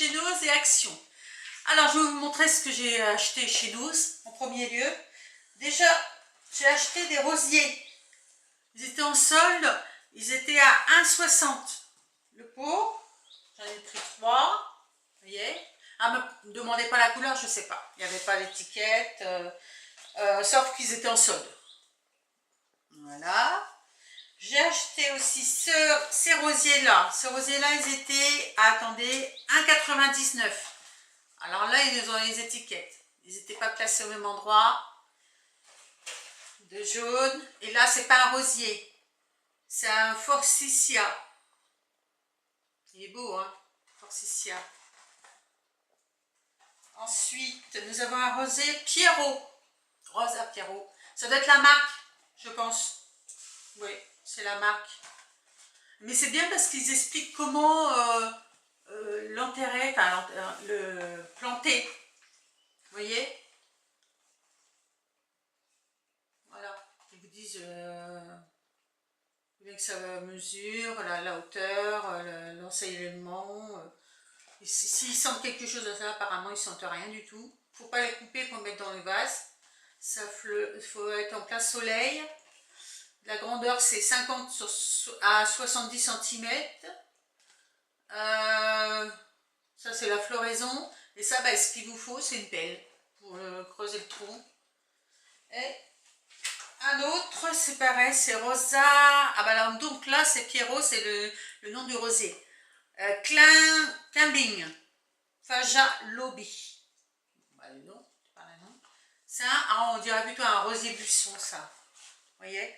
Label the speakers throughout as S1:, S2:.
S1: chez Noz et Action. Alors, je vais vous montrer ce que j'ai acheté chez Noz en premier lieu. Déjà, j'ai acheté des rosiers. Ils étaient en solde, ils étaient à 1,60 le pot. J'en ai pris 3, vous voyez. Ah, me demandez pas la couleur, je sais pas. Il n'y avait pas l'étiquette, sauf qu'ils étaient en solde. Voilà. J'ai acheté aussi ces rosiers-là. Ces rosiers-là, ils étaient, attendez, 1,99. Alors là, ils ont les étiquettes. Ils n'étaient pas placés au même endroit. De jaune. Et là, c'est pas un rosier. C'est un forsythia. Il est beau, hein, forsythia. Ensuite, nous avons un rosé Pierrot. Rosa Pierrot. Ça doit être la marque, je pense. Oui, c'est la marque. Mais c'est bien parce qu'ils expliquent comment l'enterrer, enfin le planter. Vous voyez? Voilà. Ils vous disent que ça mesure, la hauteur, l'ensoleillement. S'ils sentent quelque chose de ça, apparemment ils ne sentent rien du tout. Il ne faut pas les couper pour mettre dans le vase. Il faut être en plein soleil. La grandeur c'est 50 à 70 cm. Ça c'est la floraison. Et ça, bah, ce qu'il vous faut, c'est une pelle pour creuser le trou. Et un autre, c'est pareil, c'est Rosa. Ah bah là, donc là, c'est Pierrot, c'est le nom du rosé. Climbing. Faja Lobby. Bah, non, c'est pas le nom. Ça, on dirait plutôt un rosier buisson, ça. Vous voyez?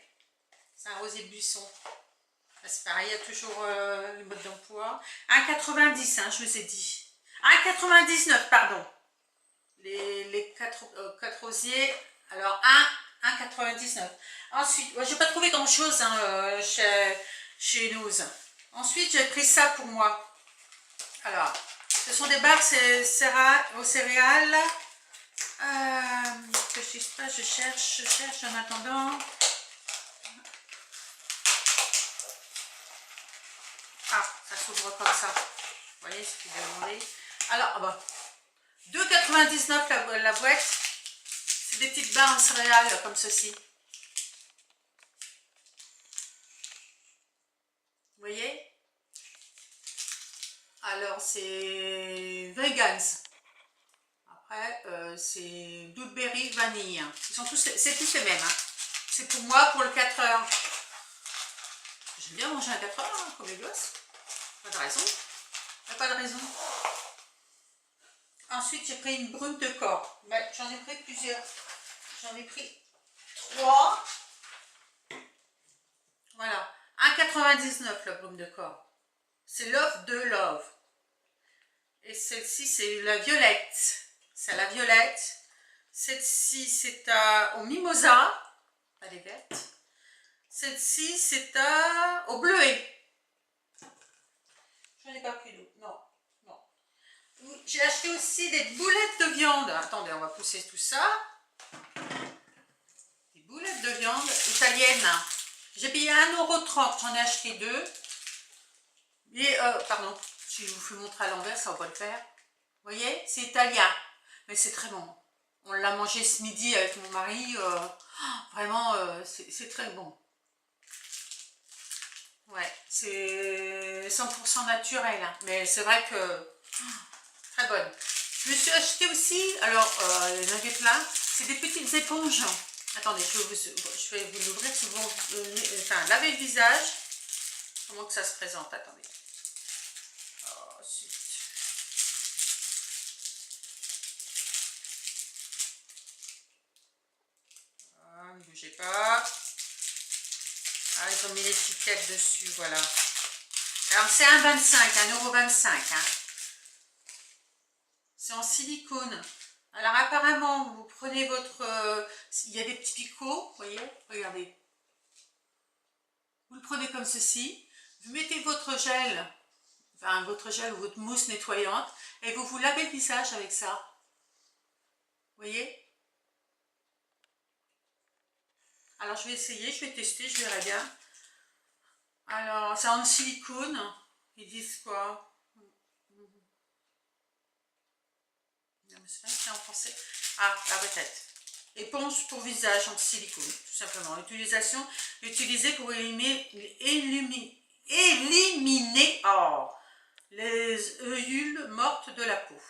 S1: C'est un rosier buisson. C'est pareil, il y a toujours le mode d'emploi. 1,90, hein, je vous ai dit. 1,99, pardon. Les 4 rosiers. Alors, 1,99. Ensuite, je n'ai pas trouvé grand-chose hein, chez Noz. Ensuite, j'ai pris ça pour moi. Alors, ce sont des barres aux céréales. Que je sais pas, je cherche en attendant. Ah, ça s'ouvre comme ça. Vous voyez ce qu'il a demandé. Alors, bah, 2,99 la boîte. C'est des petites barres en céréales comme ceci. Vous voyez? Alors, c'est vegans. Après, c'est blueberry vanille. C'est tous les mêmes. Hein. C'est pour moi pour le 4 heures. J'aime bien manger à 4 heures, hein, comme les gosses. Pas de raison. Pas de raison. Ensuite, j'ai pris une brume de corps. Ben, j'en ai pris plusieurs. J'en ai pris 3. Voilà. 1,99 la brume de corps. C'est Love de Love. Et celle-ci, c'est la violette. C'est la violette. Celle-ci, c'est au mimosa. Elle est verte. Celle-ci, c'est au bleuet. J'en ai pas pris d'autres. Non. J'ai acheté aussi des boulettes de viande. Attendez, on va pousser tout ça. Des boulettes de viande italiennes. J'ai payé 1,30 €. J'en ai acheté 2. Et, pardon, si je vous fais montrer à l'envers, ça va pas le faire. Vous voyez, c'est italien. Mais c'est très bon. On l'a mangé ce midi avec mon mari. Vraiment, c'est très bon. Ouais, c'est 100% naturel. Hein. Mais c'est vrai que... très bonne. Je me suis acheté aussi, alors il y en avait plein, c'est des petites éponges. Attendez, je vais vous l'ouvrir, enfin, laver le visage. Comment que ça se présente, attendez. Ensuite. Ne bougez pas. Ah, ils ont mis l'étiquette dessus, voilà. Alors c'est 1,25, 1,25 €. Hein. C'est en silicone. Alors apparemment, vous prenez votre... il y a des petits picots, vous voyez, regardez. Vous le prenez comme ceci. Vous mettez votre gel, enfin votre gel ou votre mousse nettoyante, et vous lavez le visage avec ça. Vous voyez? Alors je vais essayer, je vais tester, je verrai bien. Alors, c'est en silicone. Ils disent quoi? sais pas si c'est en français. Ah, la peut-être. Éponge pour visage en silicone, tout simplement. Utilisée pour éliminer les eunules mortes de la peau.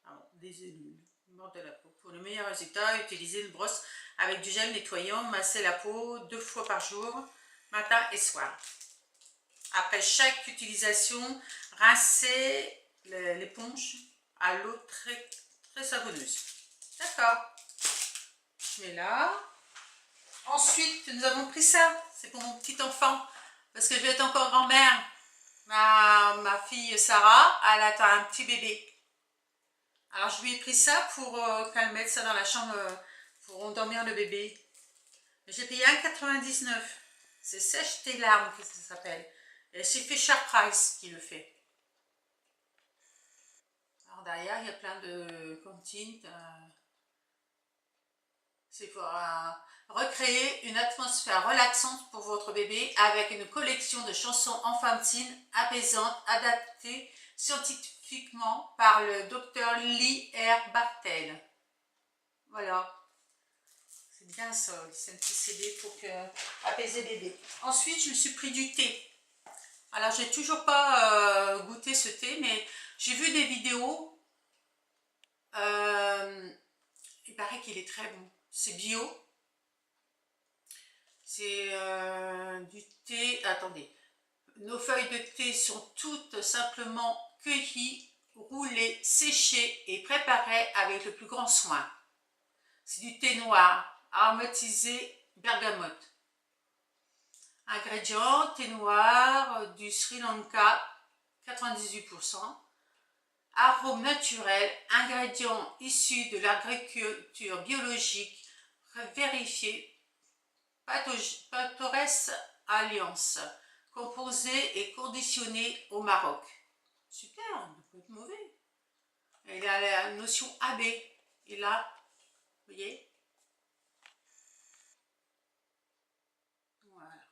S1: Ah bon, des eunules mortes de la peau. Pour le meilleur résultat, utilisez une brosse avec du gel nettoyant, massez la peau 2 fois par jour, matin et soir. Après chaque utilisation, rincez l'éponge à l'eau très, très savonneuse. D'accord. Je mets là. Ensuite, nous avons pris ça. C'est pour mon petit enfant. Parce que je vais être encore grand-mère. Ma fille Sarah, elle attend un petit bébé. Alors, je lui ai pris ça pour qu'elle mette ça dans la chambre pour endormir le bébé. J'ai payé 1,99 €. C'est Sèche tes larmes que ça s'appelle. Et c'est Fisher Price qui le fait. Alors derrière, il y a plein de cantines. C'est pour recréer une atmosphère relaxante pour votre bébé avec une collection de chansons enfantines apaisantes adaptées scientifiquement par le docteur Lee R. Bartel. Voilà. C'est bien ça, c'est un petit CD pour apaiser bébé. Ensuite, je me suis pris du thé. Alors, j'ai toujours pas goûté ce thé, mais j'ai vu des vidéos. Il paraît qu'il est très bon. C'est bio. C'est du thé. Attendez. Nos feuilles de thé sont toutes simplement cueillies, roulées, séchées et préparées avec le plus grand soin. C'est du thé noir, aromatisé bergamote. Ingrédients, thé noir du Sri Lanka, 98%. Arôme naturel, ingrédients issus de l'agriculture biologique, vérifié, Patores Alliance, composé et conditionné au Maroc. Super, on ne peut être mauvais. Il a la notion AB. Et là, vous voyez, voilà.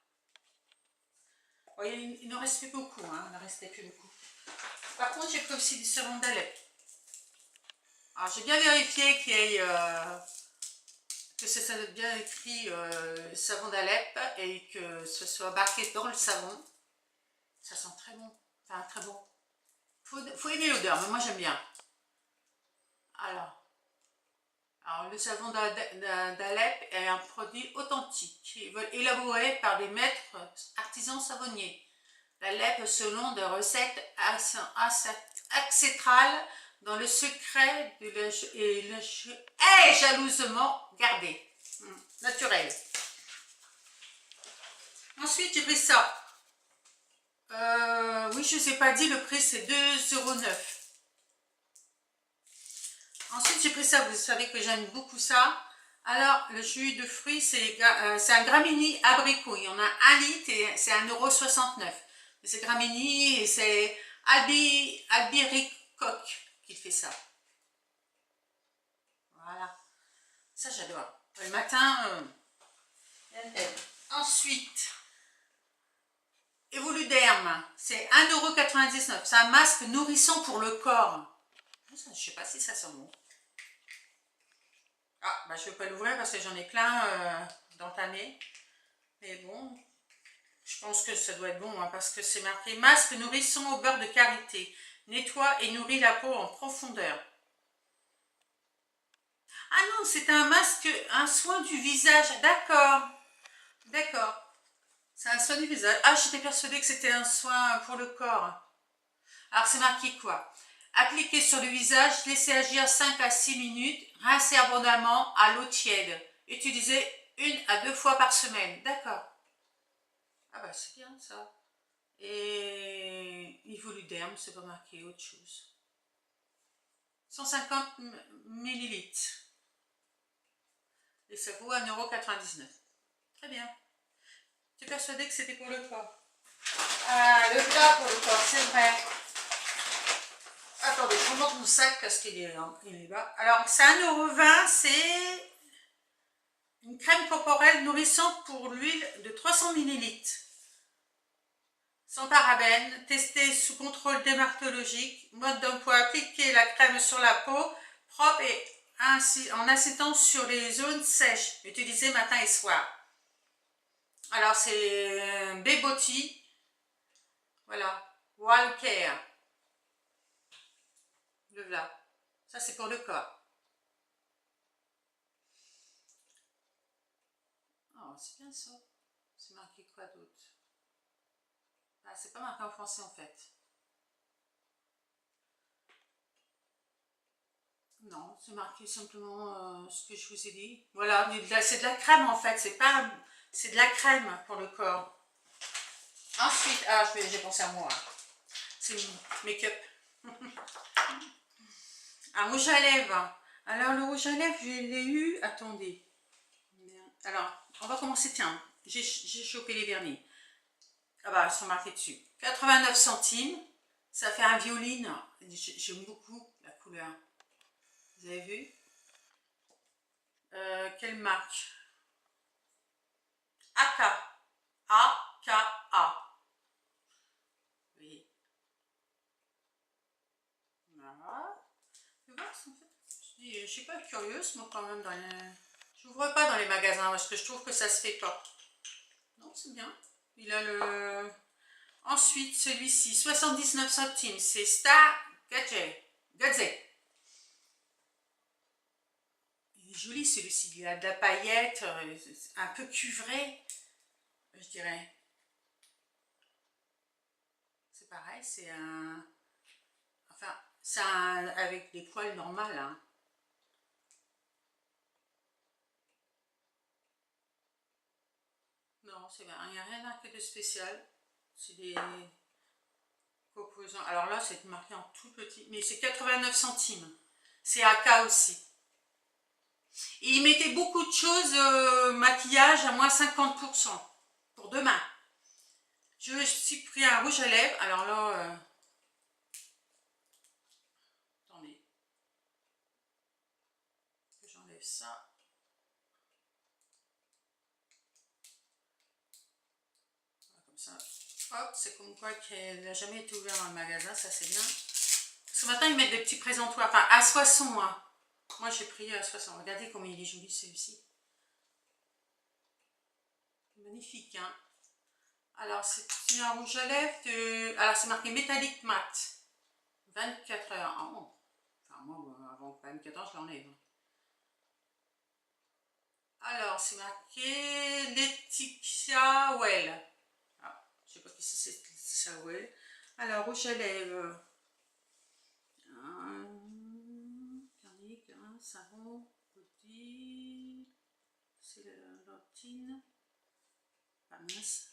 S1: Voyez, il ne reste plus beaucoup, hein, il ne restait plus beaucoup. Par contre, j'ai pris aussi du savon d'Alep. Alors, j'ai bien vérifié qu'il y ait, que c'est bien écrit savon d'Alep et que ce soit marqué dans le savon. Ça sent très bon. Enfin, très bon. Faut aimer l'odeur, mais moi j'aime bien. Alors, le savon d'Alep est un produit authentique, élaboré par des maîtres artisans savonniers. L'Alep selon des recettes ancestrales dans le secret est jalousement gardé. Naturel. Ensuite, j'ai pris ça. Oui, je ne vous ai pas dit, le prix c'est 2,09 €. Ensuite, j'ai pris ça, vous savez que j'aime beaucoup ça. Alors, le jus de fruits, c'est un Gramini abricot. Il y en a 1 litre et c'est 1,69 €. C'est Gramini et c'est Albiricoque qui fait ça. Voilà. Ça, j'adore. Le matin, ensuite, Evoluderm, c'est 1,99 €. C'est un masque nourrissant pour le corps. Je ne sais pas si ça sent bon. Ah, bah je ne vais pas l'ouvrir parce que j'en ai plein d'entamés. Mais bon, je pense que ça doit être bon hein, parce que c'est marqué masque nourrissant au beurre de karité. Nettoie et nourrit la peau en profondeur. Ah non, c'est un masque, un soin du visage. D'accord. D'accord. C'est un soin du visage. Ah, j'étais persuadée que c'était un soin pour le corps. Alors, c'est marqué quoi? Appliquez sur le visage, laissez agir 5 à 6 minutes, rincez abondamment à l'eau tiède. Utilisez 1 à 2 fois par semaine. D'accord. Ah bah c'est bien ça. Et Evoluderm, c'est pas marqué autre chose. 150 ml. Et ça vaut 1,99 €. Très bien. J'ai persuadé que c'était pour le corps. Ah, le plat pour le corps, c'est vrai. Attendez, je remonte mon sac parce qu'il est bas. Alors, c'est 1,20 €, c'est une crème corporelle nourrissante pour l'huile de 300 ml. Sans parabènes, testée sous contrôle dermatologique. Mode d'emploi, appliquer la crème sur la peau propre et en insistant sur les zones sèches, utilisées matin et soir. Alors c'est Bebotti, voilà, Walker, le voilà. Ça c'est pour le corps. Oh, c'est bien ça. C'est marqué quoi d'autre? Ah, c'est pas marqué en français en fait. Non, c'est marqué simplement ce que je vous ai dit. Voilà, c'est de la crème en fait, c'est pas... C'est de la crème pour le corps. Ensuite, j'ai pensé à moi. C'est make-up. Un rouge à lèvres. Alors le rouge à lèvres, je l'ai eu... Attendez. Alors, on va commencer, tiens. J'ai chopé les vernis. Ah bah, ils sont marqués dessus. 89 centimes. Ça fait un violine. J'aime beaucoup la couleur. Vous avez vu? Quelle marque? AK. AKA. Oui. Voilà. Je vois, en fait. Je suis pas curieuse, moi, quand même, dans les... J'ouvre pas dans les magasins parce que je trouve que ça se fait pas. Non, c'est bien. Il a le... Ensuite, celui-ci, 79 centimes. C'est Star Gadget. Gadget. Il est joli celui-ci. Il a de la paillette, un peu cuivré, je dirais. C'est pareil, c'est un... Enfin, c'est un... avec des poils normales, hein. Non, il n'y a rien de spécial. C'est des composants. Alors là, c'est marqué en tout petit, mais c'est 89 centimes. C'est AK aussi. Et il mettait beaucoup de choses, maquillage à moins 50% pour demain. Je suis pris un rouge à lèvres. Alors là, attendez, que j'enlève ça. Comme ça. Hop, c'est comme quoi qu'elle n'a jamais été ouverte dans le magasin, ça c'est bien. Ce matin, ils mettent des petits présentoirs, enfin à 60, hein. Moi j'ai pris à 60. Regardez comme il est joli celui-ci. Magnifique, hein. Alors c'est un rouge à lèvres de... Alors c'est marqué métallique mat. 24 heures. Ah bon. Enfin moi, avant 24 heures, je l'enlève. Alors c'est marqué Laetitia Well. Ah, je sais pas qui c'est Laetitia Well. Alors rouge à lèvres. Carnique, hein, savon, body, c'est la lentine. Ah mince.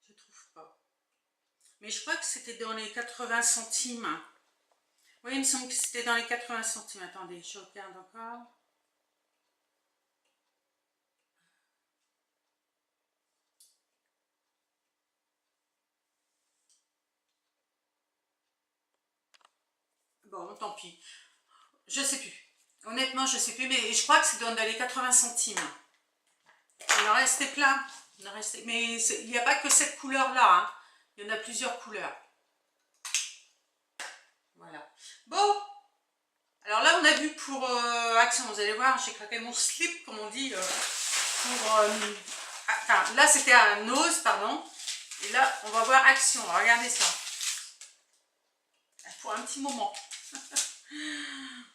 S1: Je trouve pas. Mais je crois que c'était dans les 80 centimes. Oui, il me semble que c'était dans les 80 centimes. Attendez, je regarde encore. Bon, tant pis. Je sais plus. Honnêtement, je sais plus, mais je crois que c'est dans les 80 centimes. Il en restait plein. Mais il n'y a pas que cette couleur-là, hein. Il y en a plusieurs couleurs. Voilà. Bon. Alors là, on a vu pour Action. Vous allez voir, j'ai craqué mon slip, comme on dit. Enfin, là, c'était un Nose, pardon. Et là, on va voir Action. Regardez ça. Pour un petit moment.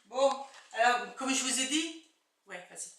S1: Bon, alors, comme je vous ai dit... Ouais, vas-y.